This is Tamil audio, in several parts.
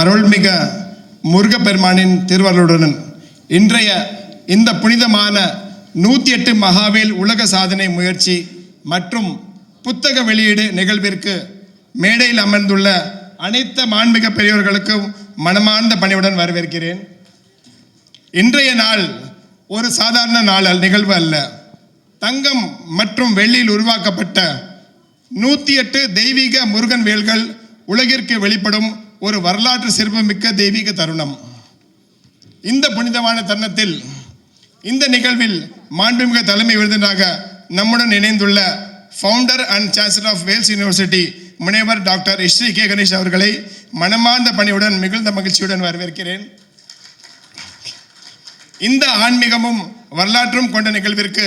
அருள்மிக முருகப்பெருமானின் திருவருளுடன் இன்றைய இந்த புனிதமான 108 மகாவேல் உலக சாதனை முயற்சி மற்றும் புத்தக வெளியீடு நிகழ்விற்கு மேடையில் அமர்ந்துள்ள அனைத்து மாண்புமிக பெரியோர்களுக்கும் மனமார்ந்த பணிவுடன் வரவேற்கிறேன். இன்றைய நாள் ஒரு சாதாரண நிகழ்வு அல்ல. தங்கம் மற்றும் வெள்ளியில் உருவாக்கப்பட்ட 108 தெய்வீக முருகன் வேல்கள் உலகிற்கு வெளிப்படும் ஒரு வரலாற்று சிறப்புமிக்க தெய்வீக தருணம். இந்த புனிதமான தருணத்தில் இந்த நிகழ்வில் மாண்புமிகு தலைமை விருந்தினராக நம்முடன் இணைந்துள்ள founder and chancellor of Vels university முனைவர் டாக்டர் ஸ்ரீ கே கணேஷ் அவர்களை மனமார்ந்த பணியுடன் மிகுந்த மகிழ்ச்சியுடன் வரவேற்கிறேன். இந்த ஆன்மீகமும் வரலாற்றும் கொண்ட நிகழ்விற்கு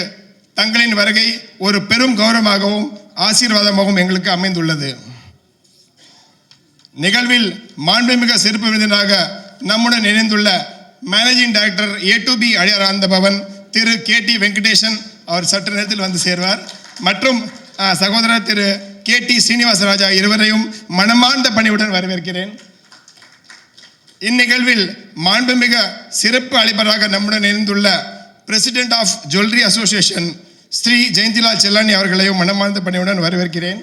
தங்களின் வருகை ஒரு பெரும் கௌரவமாகவும் ஆசீர்வாதமாகவும் எங்களுக்கு அமைந்துள்ளது. நிகழ்வில் மாண்புமிகு சிறப்பு விருந்தினராக நம்முடன் இணைந்துள்ள மேனேஜிங் டைரக்டர் A2B அடியாராந்த பவன் திரு KT வெங்கடேசன் அவர் சற்று நேரத்தில் வந்து சேர்வார். மற்றும் சகோதரர் திரு KT ஸ்ரீனிவாசராஜா இருவரையும் மனமார்ந்த பணியுடன் வரவேற்கிறேன். இந்நிகழ்வில் மாண்புமிகு சிறப்பு அழைப்பராக நம்முடன் இணைந்துள்ள president of jewellery association Shri Jayantilal Chellani அவர்களையும் மனமார்ந்த பணியுடன் வரவேற்கிறேன்.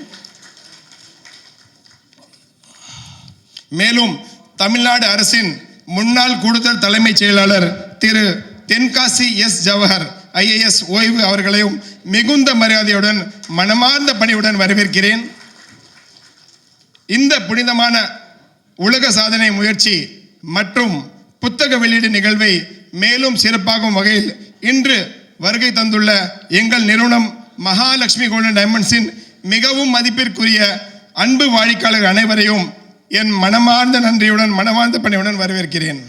மேலும் தமிழ்நாடு அரசின் முன்னாள் கூடுதல் தலைமைச் செயலாளர் திரு தென்காசி ஜவஹர் IAS ஓய்வு அவர்களையும் மிகுந்த மரியாதையுடன் மனமார்ந்த பணியுடன் வரவேற்கிறேன். இந்த புனிதமான உலக சாதனை முயற்சி மற்றும் புத்தக வெளியீடு நிகழ்வை மேலும் சிறப்பாகும் வகையில் இன்று வருகை தந்துள்ள எங்கள் நிறுவனம் மகாலட்சுமி கோல்டன் டைமண்ட்ஸின் மிகவும் மதிப்பிற்குரிய அன்பு வாடிக்கையாளர் அனைவரையும் என் மனமார்ந்த நன்றியுடன் மனமார்ந்த பணியுடன் வரவேற்கிறேன்.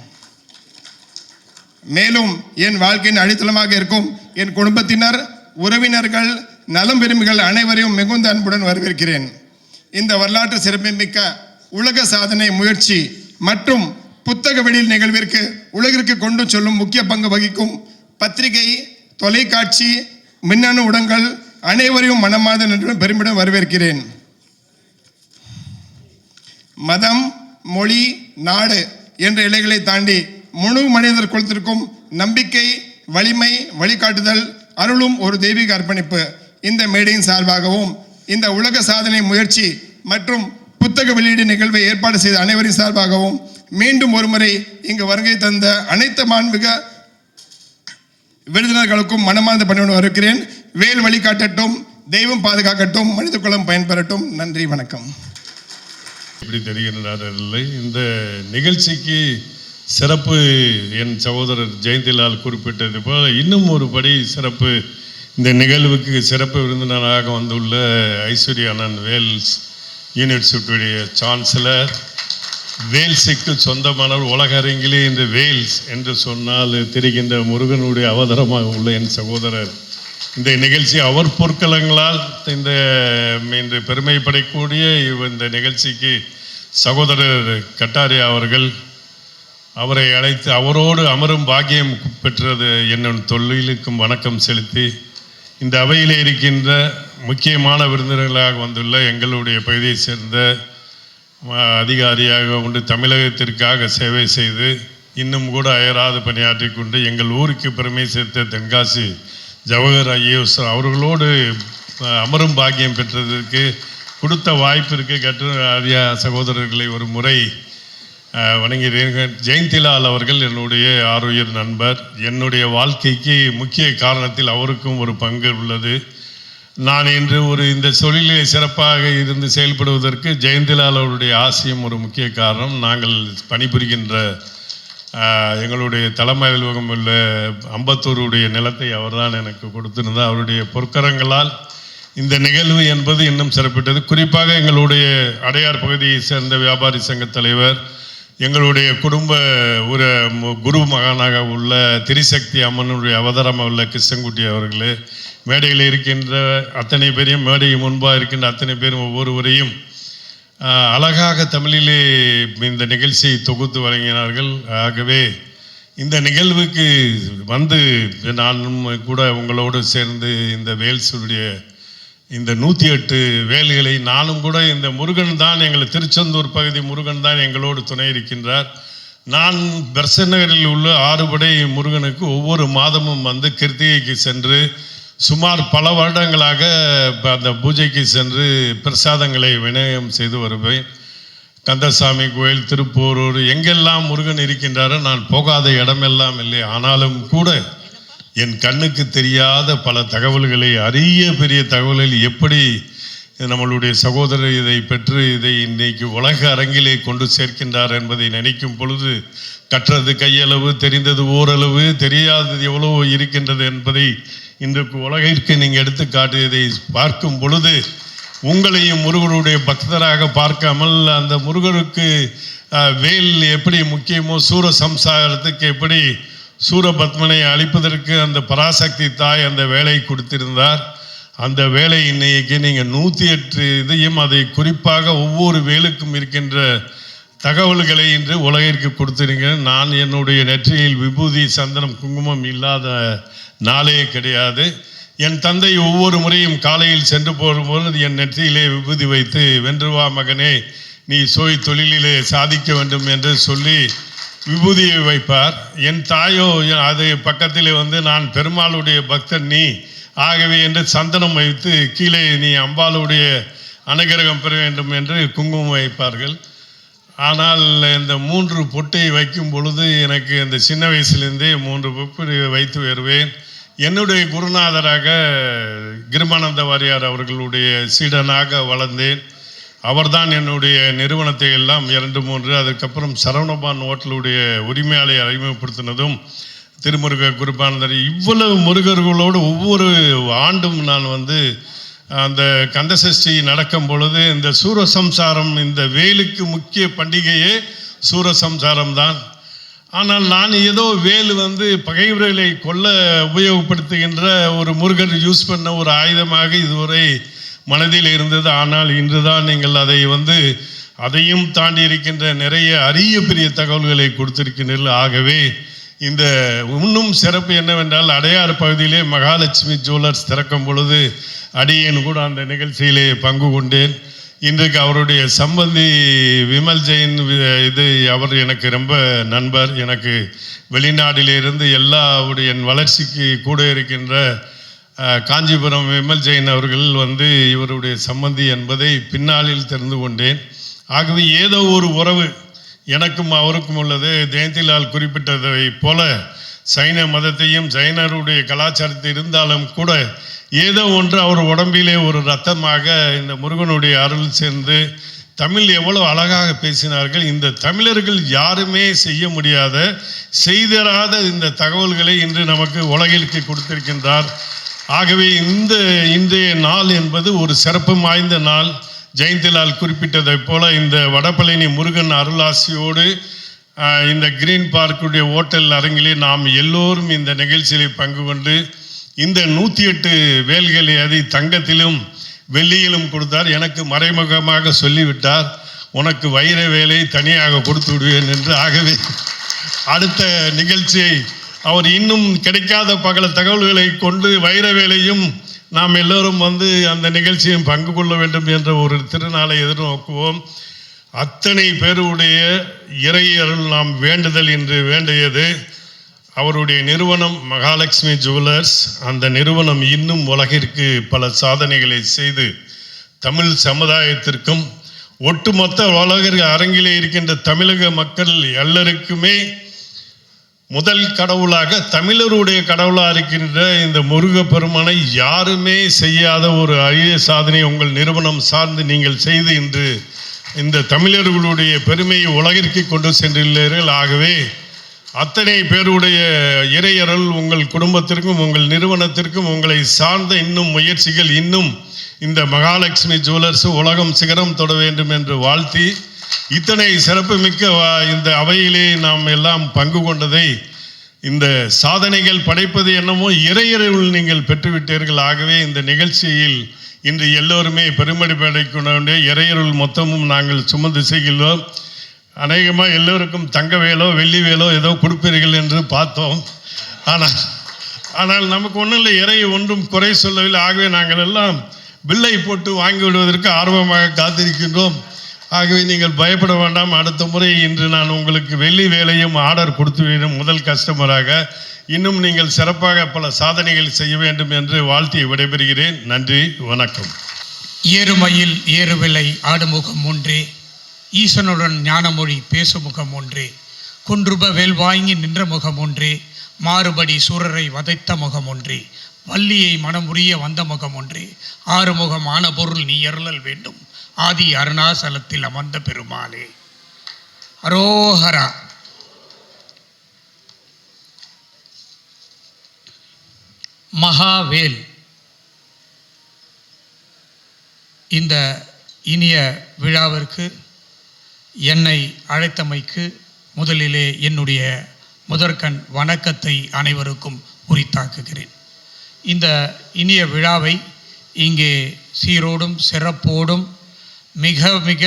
மேலும் என் வாழ்க்கையின் அடித்தளமாக இருக்கும் என் குடும்பத்தினர், உறவினர்கள், நலம் விரும்பிகள் அனைவரையும் மிகுந்த அன்புடன் வரவேற்கிறேன். இந்த வரலாற்று சிறப்புமிக்க உலக சாதனை முயற்சி மற்றும் புத்தக வெளியீடு நிகழ்விற்கு உலகிற்கு கொண்டு செல்லும் முக்கிய பங்கு வகிக்கும் பத்திரிகை, தொலைக்காட்சி, மின்னணு ஊடகங்கள் அனைவரையும் மனமார்ந்த நன்றியுடன் பெருமிடம் வரவேற்கிறேன். மதம், மொழி, நாடு என்ற எல்லைகளை தாண்டி முழு மனிதர் குலத்திற்கும் நம்பிக்கை, வலிமை, வழிகாட்டுதல் அருளும் ஒரு தெய்வீக அர்ப்பணிப்பு. இந்த மேடையின் சார்பாகவும் இந்த உலக சாதனை முயற்சி மற்றும் புத்தக வெளியீடு நிகழ்வை ஏற்பாடு செய்த அனைவரின் சார்பாகவும் மீண்டும் ஒருமுறை இங்கு வருகை தந்த அனைத்து மாண்புமிகு விருந்தினர்களுக்கும் மனமார்ந்த பணியுடன் வருகிறேன். வேல் வழிகாட்டட்டும், தெய்வம் பாதுகாக்கட்டும், மனித குலம் பயன்பெறட்டும். நன்றி, வணக்கம். எப்படி தெரிகின்றார்கள் இந்த நிகழ்ச்சிக்கு சிறப்பு என் சகோதரர் ஜெயந்திலால் குறிப்பிட்டது போல் இன்னும் ஒரு படி சிறப்பு. இந்த நிகழ்வுக்கு சிறப்பு விருந்தினராக வந்துள்ள ஐஸ்வர்யா அண்ணன் வேல்ஸ் யூனிவர்சிட்டியுடைய சான்சலர், வேல்ஸுக்கு சொந்தமானவர். உலக அரங்கிலே இந்த வேல்ஸ் என்று சொன்னால் தெரிகின்ற முருகனுடைய அவதாரமாக உள்ள என் சகோதரர். இந்த நிகழ்ச்சி அவர் பொற்களங்களால் இன்று பெருமைப்படக்கூடிய இந்த நிகழ்ச்சிக்கு சகோதரர் கட்டாரியா அவர்கள் அவரை அழைத்து அவரோடு அமரும் பாக்கியம் பெற்றது என்னும் தொழிலுக்கும் வணக்கம் செலுத்தி இந்த அவையில் இருக்கின்ற முக்கியமான விருந்தினர்களாக வந்துள்ள எங்களுடைய பகுதியை சேர்ந்த அதிகாரியாக கொண்டு தமிழகத்திற்காக சேவை செய்து இன்னும் கூட அயராது பணியாற்றி கொண்டு எங்கள் ஊருக்கு பெருமை சேர்த்த தென்காசி ஜவஹர் IAS அவர்களோடு அமரும் பாக்கியம் பெற்றதற்கு கொடுத்த வாய்ப்பிற்கு கற்று சகோதரர்களை ஒரு முறை வணங்குகிறேன். ஜெயந்திலால் அவர்கள் என்னுடைய ஆரோக்கிய நண்பர். என்னுடைய வாழ்க்கைக்கு முக்கிய காரணத்தில் அவருக்கும் ஒரு பங்கு உள்ளது. நான் இன்று இந்த தொழிலை சிறப்பாக இருந்து செயல்படுவதற்கு ஜெயந்திலால் அவருடைய ஆசையும் ஒரு முக்கிய காரணம். நாங்கள் பணிபுரிகின்ற எங்களுடைய தலைமை அலுவலகம் உள்ள அம்பத்தூருடைய நிலத்தை அவர்தான் எனக்கு கொடுத்திருந்தார். அவருடைய பொற்கரங்களால் இந்த நிகழ்வு என்பது இன்னும் சிறப்பிட்டது. குறிப்பாக எங்களுடைய அடையார் பகுதியை சேர்ந்த வியாபாரி சங்க தலைவர், எங்களுடைய குடும்ப ஒரு குரு மகானாக உள்ள திரிசக்தி அம்மனுடைய அவதாரமாக உள்ள கிருஷ்ணங்குட்டி அவர்களே, மேடையில் இருக்கின்ற அத்தனை பேரையும், மேடைக்கு முன்பாக இருக்கின்ற அத்தனை பேரும் ஒவ்வொருவரையும் அழகாக தமிழிலே இந்த நிகழ்ச்சியை தொகுத்து வழங்கினார்கள். ஆகவே இந்த நிகழ்வுக்கு வந்து நானும் கூட உங்களோடு சேர்ந்து இந்த வேல்ஸுடைய இந்த 108 வேல்களை நானும் கூட இந்த முருகன் தான் எங்கள் திருச்செந்தூர் பகுதி முருகன் தான் எங்களோடு துணை இருக்கின்றார். நான் பெர்சன் நகரில் உள்ள 6 படை முருகனுக்கு ஒவ்வொரு மாதமும் வந்து கிருத்திகைக்கு சென்று சுமார் பல வருடங்களாக அந்த பூஜைக்கு சென்று பிரசாதங்களை விநியோகம் செய்து வருவேன். கந்தசாமி கோயில், திருப்போரூர், எங்கெல்லாம் முருகன் இருக்கின்றாரோ நான் போகாத இடமெல்லாம் இல்லை. ஆனாலும் கூட என் கண்ணுக்கு தெரியாத பல தகவல்களை, அரிய பெரிய தகவல்கள் எப்படி நம்மளுடைய சகோதரர் இதை பெற்று இதை இன்னைக்கு உலக அரங்கிலே கொண்டு சேர்க்கின்றார் என்பதை நினைக்கும் பொழுது கற்றது கையளவு, தெரிந்தது ஓரளவு, தெரியாதது எவ்வளவோ இருக்கின்றது என்பதை இன்றைக்கு உலகிற்கு நீங்கள் எடுத்து காட்டியதை பார்க்கும் பொழுது உங்களையும் முருகனுடைய பக்தராக பார்க்காமல் அந்த முருகனுக்கு வேல் எப்படி முக்கியமோ, சூரசம்சாரத்துக்கு எப்படி சூரபத்மனை அழிப்பதற்கு அந்த பராசக்தி தாய் அந்த வேலை கொடுத்திருந்தார். அந்த வேலை இன்னைக்கு நீங்கள் 108 இதையும் அதை குறிப்பாக ஒவ்வொரு வேலுக்கும் இருக்கின்ற தகவல்களை இன்று உலகிற்கு கொடுத்துருங்க. நான் என்னுடைய நெற்றியில் விபூதி, சந்தனம், குங்குமம் இல்லாத நாளே கிடையாது. என் தந்தை ஒவ்வொரு முறையும் காலையில் சென்று போகும்போது என் நெற்றியிலே விபூதி வைத்து, வென்றுவா மகனே, நீ தொழிலிலே சாதிக்க வேண்டும் என்று சொல்லி விபூதியை வைப்பார். என் தாயோ அது பக்கத்தில் வந்து நான் பெருமாளுடைய பக்தன் நீ ஆகவே என்று சந்தனம் வைத்து கீழே நீ அம்பாளுடைய அனுகிரகம் பெற வேண்டும் என்று குங்குமம் வைப்பார்கள். ஆனால் இந்த 3 பொட்டை வைக்கும் பொழுது எனக்கு அந்த சின்ன வயசுலேருந்தே 3 பொட்டு வைத்து வருவேன். என்னுடைய குருநாதராக கிருமானந்த வாரியார் அவர்களுடைய சீடனாக வளர்ந்தேன். அவர்தான் என்னுடைய நிறுவனத்தை எல்லாம் 2-3 அதுக்கப்புறம் சரவணபான் ஹோட்டலுடைய உரிமையாளரை அறிமுகப்படுத்தினதும் திருமுருக குருபானந்தர். இவ்வளவு முருகர்களோடு ஒவ்வொரு ஆண்டும் நான் வந்து அந்த கந்தசஷ்டி நடக்கும் பொழுது இந்த சூரசம்சாரம், இந்த வேலுக்கு முக்கிய பண்டிகையே சூரசம்சாரம் தான். ஆனால் நான் ஏதோ வேல் வந்து பகைவர்களை கொல்ல உபயோகப்படுத்துகின்ற ஒரு முருகர் யூஸ் பண்ண ஒரு ஆயுதமாக இதுவரை மனதில் இருந்தது. ஆனால் இன்றுதான் நீங்கள் அதை வந்து அதையும் தாண்டி இருக்கின்ற நிறைய அரிய பெரிய தகவல்களை கொடுத்திருக்கின்றீர்கள். ஆகவே இந்த இன்னும் சிறப்பு என்னவென்றால் அடையாறு பகுதியிலே மகாலட்சுமி ஜுவல்லர்ஸ் திறக்கும் பொழுது அடியேன் கூட அந்த நிகழ்ச்சியிலே பங்கு கொண்டேன். இன்றைக்கு அவருடைய சம்பந்தி விமல் ஜெயின், இது அவர் எனக்கு ரொம்ப நண்பர். எனக்கு வெளிநாட்டிலிருந்து எல்லாவுடைய என் வளர்ச்சிக்கு கூட இருக்கின்ற காஞ்சிபுரம் விமல் ஜெயின் அவர்கள் வந்து இவருடைய சம்பந்தி என்பதை பின்னாளில் தெரிந்து கொண்டேன். ஆகவே ஏதோ ஒரு உறவு எனக்கும் அவருக்கும் உள்ளது. ஜெயந்திலால் குறிப்பிட்டதை போல சைன மதத்தையும் ஜைனருடைய கலாச்சாரத்தை இருந்தாலும் கூட ஏதோ ஒன்று அவர் உடம்பிலே ஒரு ரத்தமாக இந்த முருகனுடைய அருள் சேர்ந்து தமிழ் எவ்வளோ அழகாக பேசினார்கள். இந்த தமிழர்கள் யாருமே செய்ய முடியாத, செய்தராத இந்த தகவல்களை இன்று நமக்கு உலகிற்கு கொடுத்திருக்கின்றார். ஆகவே இன்றைய நாள் என்பது ஒரு சிறப்பு வாய்ந்த நாள். ஜெயந்திலால் குறிப்பிட்டதை போல இந்த வடபழனி முருகன் அருளாசியோடு இந்த கிரீன் பார்க்குடைய ஓட்டல் அரங்கிலே நாம் எல்லோரும் இந்த நிகழ்ச்சியிலே பங்கு கொண்டு இந்த 108 வேல்களை அதை தங்கத்திலும் வெள்ளியிலும் கொடுத்தார். எனக்கு மறைமுகமாக சொல்லிவிட்டார், உனக்கு வைர வேலை தனியாக கொடுத்து விடுவேன் என்று. ஆகவே அடுத்த நிகழ்ச்சியை அவர் இன்னும் கிடைக்காத பல தகவல்களை கொண்டு வைர வேலையும் நாம் எல்லோரும் வந்து அந்த நிகழ்ச்சியும் பங்கு கொள்ள வேண்டும் என்ற ஒரு திருநாளை எதிர்நோக்குவோம். அத்தனை பேருடைய இறை அருள் நாம் வேண்டுதல் என்று வேண்டியது. அவருடைய நிறுவனம் மகாலட்சுமி ஜுவல்லர்ஸ், அந்த நிறுவனம் இன்னும் உலகிற்கு பல சாதனைகளை செய்து தமிழ் சமுதாயத்திற்கும் ஒட்டுமொத்த உலக அரங்கிலே இருக்கின்ற தமிழக மக்கள் எல்லாருக்குமே முதல் கடவுளாக, தமிழருடைய கடவுளாக இருக்கின்ற இந்த முருகப்பெருமானை யாருமே செய்யாத ஒரு அரிய சாதனை உங்கள் நிறுவனம் சார்ந்து நீங்கள் செய்து இன்று இந்த தமிழர்களுடைய பெருமையை உலகிற்கு கொண்டு சென்றுள்ளீர்கள். ஆகவே அத்தனை பேருடைய இறையருள் உங்கள் குடும்பத்திற்கும் உங்கள் நிறுவனத்திற்கும் உங்களை சார்ந்த இன்னும் முயற்சிகள் இன்னும் இந்த மகாலட்சுமி ஜுவல்லர்ஸ் உலகம் சிகரம் தொட வேண்டும் என்று வாழ்த்தி, இத்தனை சிறப்புமிக்க இந்த அவையிலே நாம் எல்லாம் பங்கு கொண்டதை, இந்த சாதனைகள் படைப்பது என்னமோ இறையருள் நீங்கள் பெற்றுவிட்டீர்கள். ஆகவே இந்த நிகழ்ச்சியில் இன்று எல்லோருமே பெருமடி படைக்க இறையருள் மொத்தமும் நாங்கள் சுமந்து செய்கிறோம். அநேகமாக எல்லோருக்கும் தங்க வேலோ வெள்ளி வேலோ ஏதோ கொடுப்பீர்கள் என்று பார்த்தோம். ஆனால் நமக்கு ஒன்றும் இல்லை, இறை ஒன்றும் குறை சொல்லவில்லை. ஆகவே நாங்கள் எல்லாம் பில்லை போட்டு வாங்கி விடுவதற்கு ஆர்வமாக காத்திருக்கின்றோம். ஆகவே நீங்கள் பயப்பட வேண்டாம். அடுத்த முறை இன்று நான் உங்களுக்கு வெள்ளி வேலையும் ஆர்டர் கொடுத்து விடும் முதல் கஸ்டமராக. இன்னும் நீங்கள் சிறப்பாக பல சாதனைகள் செய்ய வேண்டும் என்று வாழ்த்தி விடைபெறுகிறேன். நன்றி, வணக்கம். ஏறுமையில் ஏறுவிலை ஆடுமுகம் ஒன்றே, ஈசனுடன் ஞானமொழி பேசுமுகம் ஒன்றே, குன்றுப வேல் வாங்கி நின்ற முகம் ஒன்றே, மாறுபடி சூரரை வதைத்த முகம் ஒன்றே, வள்ளியை மனமுறிய வந்த முகம் ஒன்றே, ஆறுமுகம் ஆன பொருள் நீ அருளல் வேண்டும், ஆதி அருணாசலத்தில் அமர்ந்த பெருமாளே. அரோஹரா. மகாவேல். இந்த இனிய விழாவிற்கு என்னை அழைத்தமைக்கு முதலிலே என்னுடைய முதற்கண் வணக்கத்தை அனைவருக்கும் உரித்தாக்குகிறேன். இந்த இனிய விழாவை இங்கே சீரோடும் சிறப்போடும் மிக மிக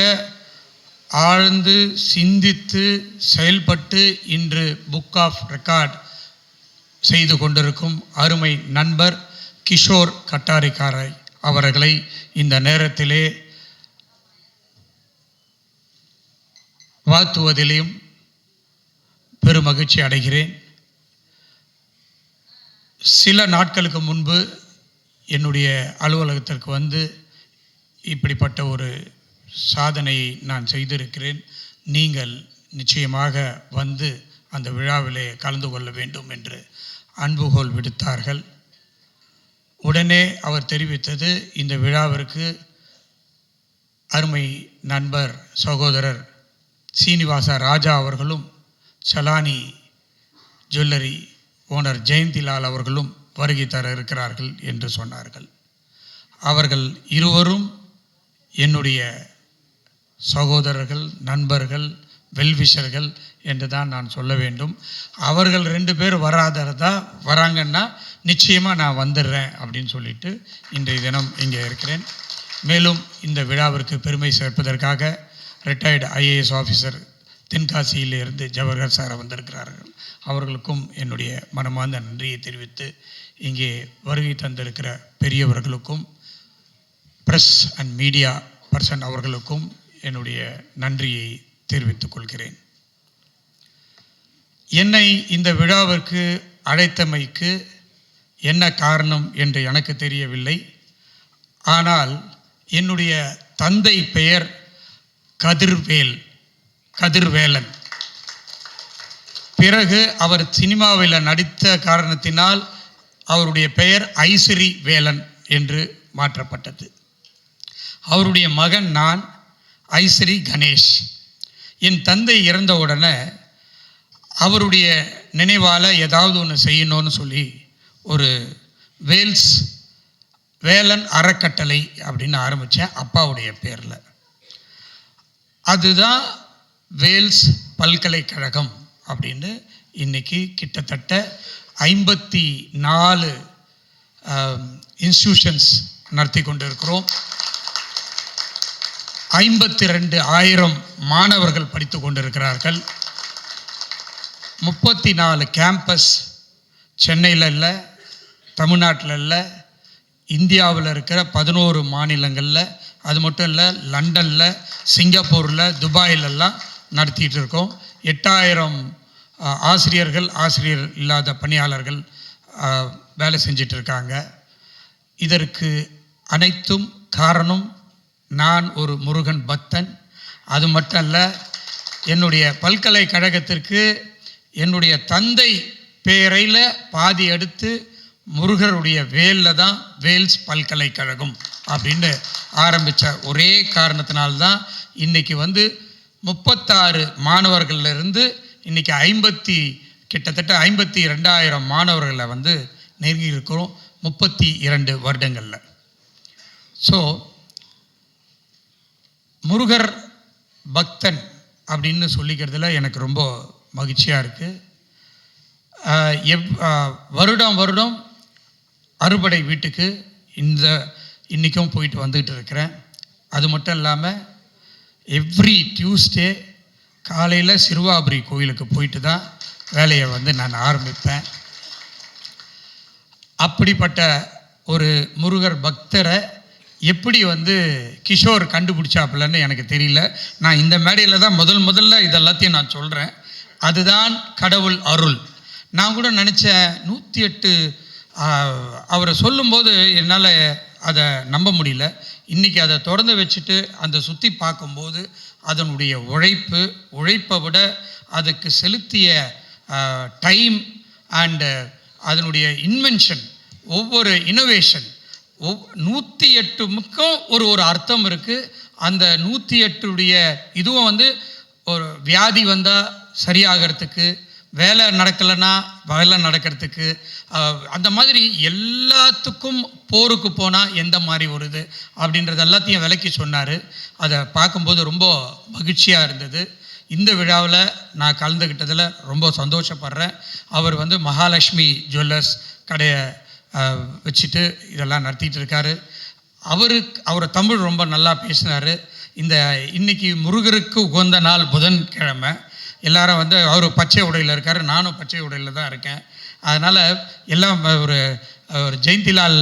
ஆழ்ந்து சிந்தித்து செயல்பட்டு இன்று புக் ஆஃப் ரெக்கார்ட் செய்து கொண்டிருக்கும் அருமை நண்பர் கிஷோர் கட்டாரிக்காரை அவர்களை இந்த நேரத்திலே வாழ்த்துவதிலும் பெருமகிழ்ச்சி அடைகிறேன். சில நாட்களுக்கு முன்பு என்னுடைய அலுவலகத்திற்கு வந்து இப்படிப்பட்ட ஒரு சாதனையை நான் செய்திருக்கிறேன், நீங்கள் நிச்சயமாக வந்து அந்த விழாவிலே கலந்து கொள்ள வேண்டும் என்று அன்புகோல் விடுத்தார்கள். உடனே அவர் தெரிவித்தது, இந்த விழாவிற்கு அருமை நண்பர் சகோதரர் சீனிவாச ராஜா அவர்களும் சலானி ஜுவல்லரி ஓனர் ஜெயந்திலால் அவர்களும் வருகை தர இருக்கிறார்கள் என்று சொன்னார்கள். அவர்கள் இருவரும் என்னுடைய சகோதரர்கள், நண்பர்கள், வெல்விஷர்கள் என்று தான் நான் சொல்ல வேண்டும். அவர்கள் 2 பேர் வராததா வராங்கன்னா நிச்சயமாக நான் வந்துடுறேன் அப்படின்னு சொல்லிட்டு இன்றைய தினம் இங்கே இருக்கிறேன். மேலும் இந்த விழாவிற்கு பெருமை சேர்ப்பதற்காக ரிட்டையர்டு ஐஏஎஸ் ஆஃபீஸர் தென்காசியிலிருந்து ஜவஹர் சார் வந்திருக்கிறார்கள். அவர்களுக்கும் என்னுடைய மனமார்ந்த நன்றியை தெரிவித்து, இங்கே வருகை தந்திருக்கிற பெரியவர்களுக்கும் ப்ரெஸ் அண்ட் மீடியா பர்சன் அவர்களுக்கும் என்னுடைய நன்றியை தெரிவித்துக் கொள்கிறேன். என்னை இந்த விழாவிற்கு அழைத்தமைக்கு என்ன காரணம் என்று எனக்கு தெரியவில்லை. ஆனால் என்னுடைய தந்தை பெயர் கதிர்வேலன். பிறகு அவர் சினிமாவில் நடித்த காரணத்தினால் அவருடைய பெயர் ஐஸ்வரி வேலன் என்று மாற்றப்பட்டது. அவருடைய மகன் நான், ஐஸ்வரி கணேஷ். என் தந்தை இறந்தவுடனே அவருடைய நினைவால் ஏதாவது ஒன்று செய்யணும்னு சொல்லி ஒரு வேலன் அறக்கட்டளை அப்படின்னு ஆரம்பித்தேன் அப்பாவுடைய பேரில். அதுதான் வேல்ஸ் பல்கலைக்கழகம் அப்படின்னு இன்றைக்கி கிட்டத்தட்ட 54 இன்ஸ்டிடியூஷன்ஸ் நடத்தி கொண்டிருக்கிறோம். 52,000 மாணவர்கள் படித்து கொண்டிருக்கிறார்கள். 34 கேம்பஸ் சென்னையில் இல்லை, தமிழ்நாட்டில் இல்லை, இந்தியாவில் இருக்கிற 11 மாநிலங்களில், அது மட்டும் இல்லை லண்டனில், சிங்கப்பூரில், துபாயிலெல்லாம் நடத்திட்டு இருக்கோம். 8000 ஆசிரியர் இல்லாத பணியாளர்கள் வேலை செஞ்சிட்டு இருக்காங்க. இதற்கு அனைத்தும் காரணம் நான் ஒரு முருகன் பக்தன். அது மட்டும் அல்ல, என்னுடைய பல்கலைக்கழகத்திற்கு என்னுடைய தந்தை பெயரில் பாதி எடுத்து முருகருடைய வேலில் தான் வேல்ஸ் பல்கலைக்கழகம் அப்படின்னு ஆரம்பித்த ஒரே காரணத்தினால்தான் இன்றைக்கி 36 மாணவர்களிலிருந்து இன்றைக்கி கிட்டத்தட்ட 52,000 மாணவர்களை நெருங்கி இருக்கிறோம் 32 வருடங்களில். ஸோ முருகர் பக்தன் அப்படின்னு சொல்லிக்கிறதுல எனக்கு ரொம்ப மகிழ்ச்சியாக இருக்குது. வருடம் அறுபடை வீட்டுக்கு இன்றைக்கும் போயிட்டு வந்துக்கிட்டு இருக்கிறேன். அது மட்டும் இல்லாமல் எவ்ரி டியூஸ்டே காலையில் சிறுவாபுரி கோயிலுக்கு போயிட்டு தான் வேலையை நான் ஆரம்பிப்பேன். அப்படிப்பட்ட ஒரு முருகர் பக்தரை எப்படி வந்து கிஷோர் கண்டுபிடிச்சாப்புலன்னு எனக்கு தெரியல. நான் இந்த மேடையில் தான் முதல்ல இதெல்லாத்தையும் நான் சொல்கிறேன். அதுதான் கடவுள் அருள். நான் கூட நினச்சேன் 108 அவரை சொல்லும்போது என்னால் அதை நம்ப முடியல. இன்றைக்கி அதை திறந்து வச்சுட்டு அந்த சுற்றி பார்க்கும்போது அதனுடைய உழைப்பை விட அதுக்கு செலுத்திய டைம் அண்டு அதனுடைய இன்வென்ஷன், ஒவ்வொரு இனோவேஷன் 108க்கும் ஒரு அர்த்தம் இருக்குது. அந்த 108 இதுவும் வந்து ஒரு வியாதி வந்தால் சரியாகிறதுக்கு, வேலை நடக்கலைன்னா வேலை நடக்கிறதுக்கு, அந்த மாதிரி எல்லாத்துக்கும் போருக்கு போனால் எந்த மாதிரி வருது அப்படின்றது எல்லாத்தையும் விளக்கி சொன்னார். அதை பார்க்கும்போது ரொம்ப மகிழ்ச்சியாக இருந்தது. இந்த விழாவில் நான் கலந்துக்கிட்டதில் ரொம்ப சந்தோஷப்படுறேன். அவர் வந்து மகாலட்சுமி ஜுவல்லர்ஸ் கடையை வச்சுட்டு இதெல்லாம் நடத்திட்டு இருக்காரு. அவர் தமிழ் ரொம்ப நல்லா பேசினார். இன்னைக்கு முருகருக்கு உகந்த நாள் புதன்கிழமை. எல்லாரும் வந்து அவர் பச்சை உடையில் இருக்கார், நானும் பச்சை உடையில் தான் இருக்கேன். அதனால் எல்லாம் ஒரு ஜெயந்திலால்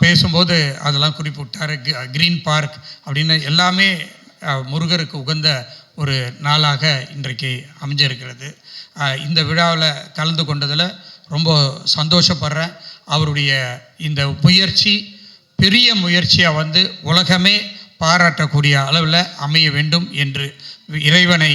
பேசும்போது அதெல்லாம் குறிப்பிட்டார். க்ரீன் பார்க் அப்படின்னு எல்லாமே முருகருக்கு உகந்த ஒரு நாளாக இன்றைக்கு அமைஞ்சிருக்கிறது. இந்த விழாவில் கலந்து கொண்டதில் ரொம்ப சந்தோஷப்படுறேன். அவருடைய இந்த முயற்சி பெரிய முயற்சியாக வந்து உலகமே பாராட்டக்கூடிய அளவில் அமைய வேண்டும் என்று இறைவனை